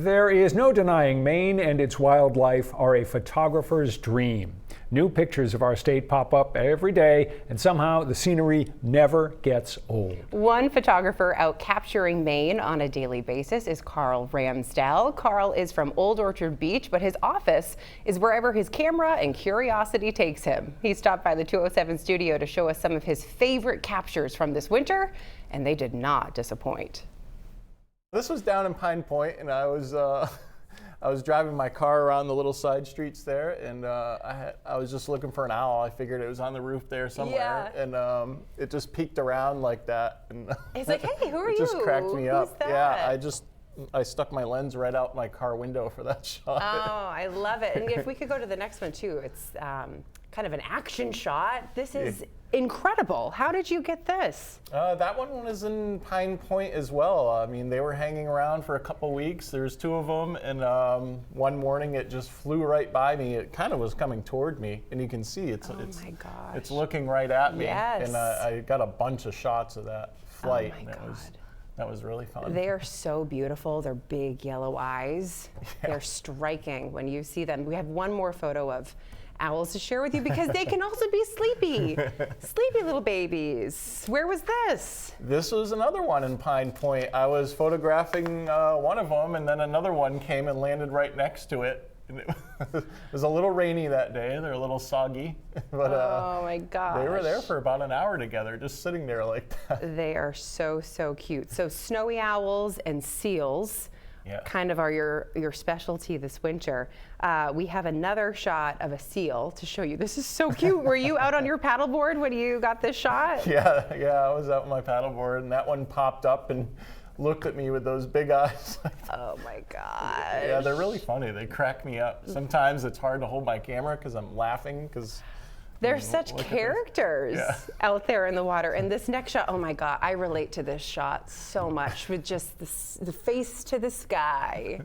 There is no denying Maine and its wildlife are a photographer's dream. New pictures of our state pop up every day, and somehow the scenery never gets old. One photographer out capturing Maine on a daily basis is Karl Ramsdell. Karl is from Old Orchard Beach, but his office is wherever his camera and curiosity takes him. He stopped by the 207 studio to show us some of his favorite captures from this winter, and they did not disappoint. This was down in Pine Point, and I was driving my car around the little side streets there, and I was just looking for an owl. I figured it was on the roof there somewhere, yeah. And it just peeked around like that. And he's like, "Hey, who are you?" It just cracked me up. Who's that? Yeah, I stuck my lens right out my car window for that shot. Oh, I love it. And if we could go to the next one too, it's kind of an action shot. This is incredible. How did you get this? That one was in Pine Point as well. I mean, they were hanging around for a couple weeks. There's two of them, and one morning it just flew right by me. It kind of was coming toward me, and you can see it's my gosh. It's looking right at me. Yes. And I got a bunch of shots of that flight. Oh my God. That was really fun. They are so beautiful. They're big yellow eyes. Yeah. They're striking when you see them. We have one more photo of owls to share with you because they can also be sleepy. Sleepy little babies. Where was this? This was another one in Pine Point. I was photographing one of them, and then another one came and landed right next to it. And it was a little rainy that day. They're a little soggy. But, oh my gosh. They were there for about an hour together, just sitting there like that. They are so, so cute. So snowy owls and seals kind of are your specialty this winter. We have another shot of a seal to show you. This is so cute. Were you out on your paddleboard when you got this shot? Yeah, I was out on my paddleboard, and that one popped up and looked at me with those big eyes. Oh my gosh. Yeah, they're really funny. They crack me up. Sometimes it's hard to hold my camera because I'm laughing because they're such characters out there in the water. And this next shot, oh my God, I relate to this shot so much with just the face to the sky.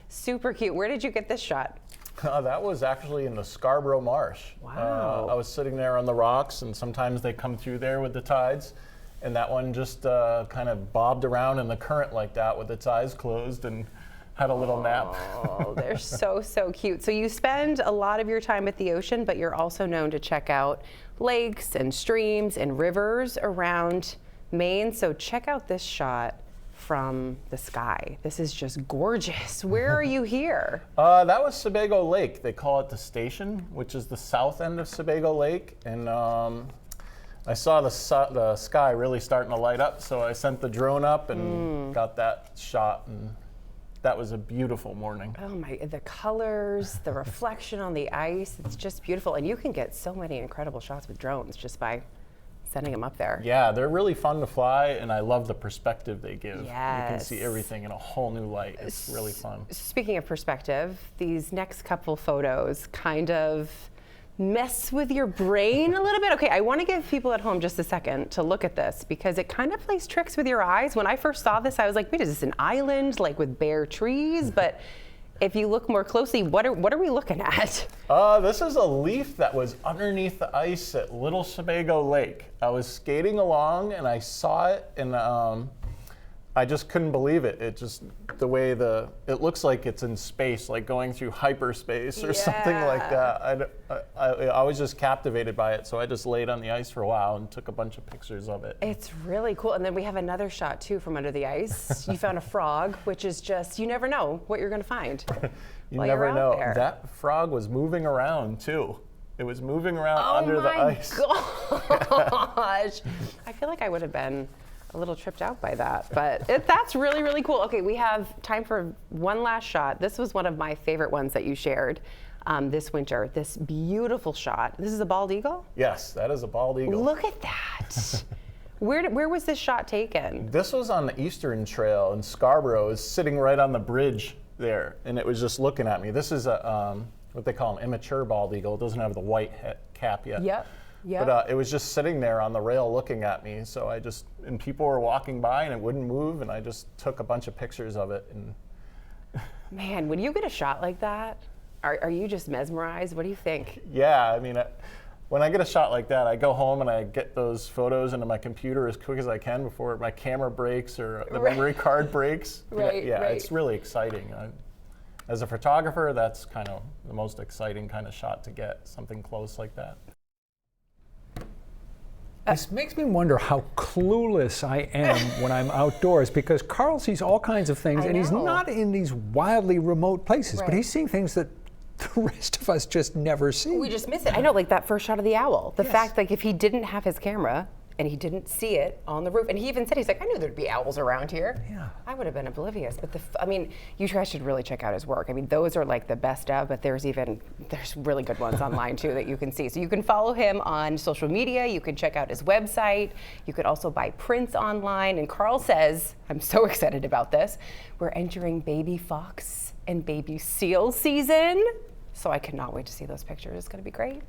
Super cute. Where did you get this shot? That was actually in the Scarborough Marsh. Wow. I was sitting there on the rocks, and sometimes they come through there with the tides. And that one just kind of bobbed around in the current like that with its eyes closed and had a little nap. Oh, they're so, so cute. So you spend a lot of your time at the ocean, but you're also known to check out lakes and streams and rivers around Maine. So check out this shot from the sky. This is just gorgeous. Where are you here? That was Sebago Lake. They call it the Station, which is the south end of Sebago Lake. And I saw the sky really starting to light up, so I sent the drone up and got that shot, and that was a beautiful morning. Oh my, the colors, the reflection on the ice, it's just beautiful. And you can get so many incredible shots with drones just by sending them up there. Yeah, they're really fun to fly, and I love the perspective they give. Yes. You can see everything in a whole new light. It's really fun. Speaking of perspective, these next couple photos kind of mess with your brain a little bit. Okay, I want to give people at home just a second to look at this because it kind of plays tricks with your eyes. When I first saw this, I was like, wait, is this an island like with bare trees? But if you look more closely, what are we looking at? This is a leaf that was underneath the ice at Little Sebago Lake. I was skating along and I saw it, and I just couldn't believe it. It just, the way it looks like it's in space, like going through hyperspace or something like that. I was just captivated by it, so I just laid on the ice for a while and took a bunch of pictures of it. It's really cool. And then we have another shot too from under the ice. You found a frog, which is just, you never know what you're gonna find. You never know. That frog was moving around too. It was moving around under the ice. Oh my gosh. I feel like I would have been a little tripped out by that, but that's really, really cool. Okay, we have time for one last shot. This was one of my favorite ones that you shared this winter. This beautiful shot. This is a bald eagle? Yes, that is a bald eagle. Look at that. Where was this shot taken? This was on the Eastern Trail in Scarborough. It was sitting right on the bridge there, and it was just looking at me. This is a what they call an immature bald eagle. It doesn't have the white cap yet. Yep. Yep. But it was just sitting there on the rail looking at me. So and people were walking by and it wouldn't move, and I just took a bunch of pictures of it. And man, when you get a shot like that, are you just mesmerized? What do you think? Yeah, I mean, when I get a shot like that, I go home and I get those photos into my computer as quick as I can before my camera breaks or the memory card breaks. Right, yeah, right. it's really exciting. As a photographer, that's kind of the most exciting kind of shot to get, something close like that. This makes me wonder how clueless I am when I'm outdoors, because Karl sees all kinds of things, and he's know. not in these wildly remote places, but Right. he's seeing things that the rest of us just never see. We just miss it. I know, like that first shot of the owl. The Yes. fact, like, if he didn't have his camera and he didn't see it on the roof, and he even said, he's like, I knew there'd be owls around here. Yeah. I would have been oblivious. But I mean, you guys should really check out his work. I mean, those are like the best of, but there's really good ones online too that you can see. So you can follow him on social media. You can check out his website. You could also buy prints online. And Karl says, I'm so excited about this, we're entering baby fox and baby seal season. So I cannot wait to see those pictures. It's going to be great.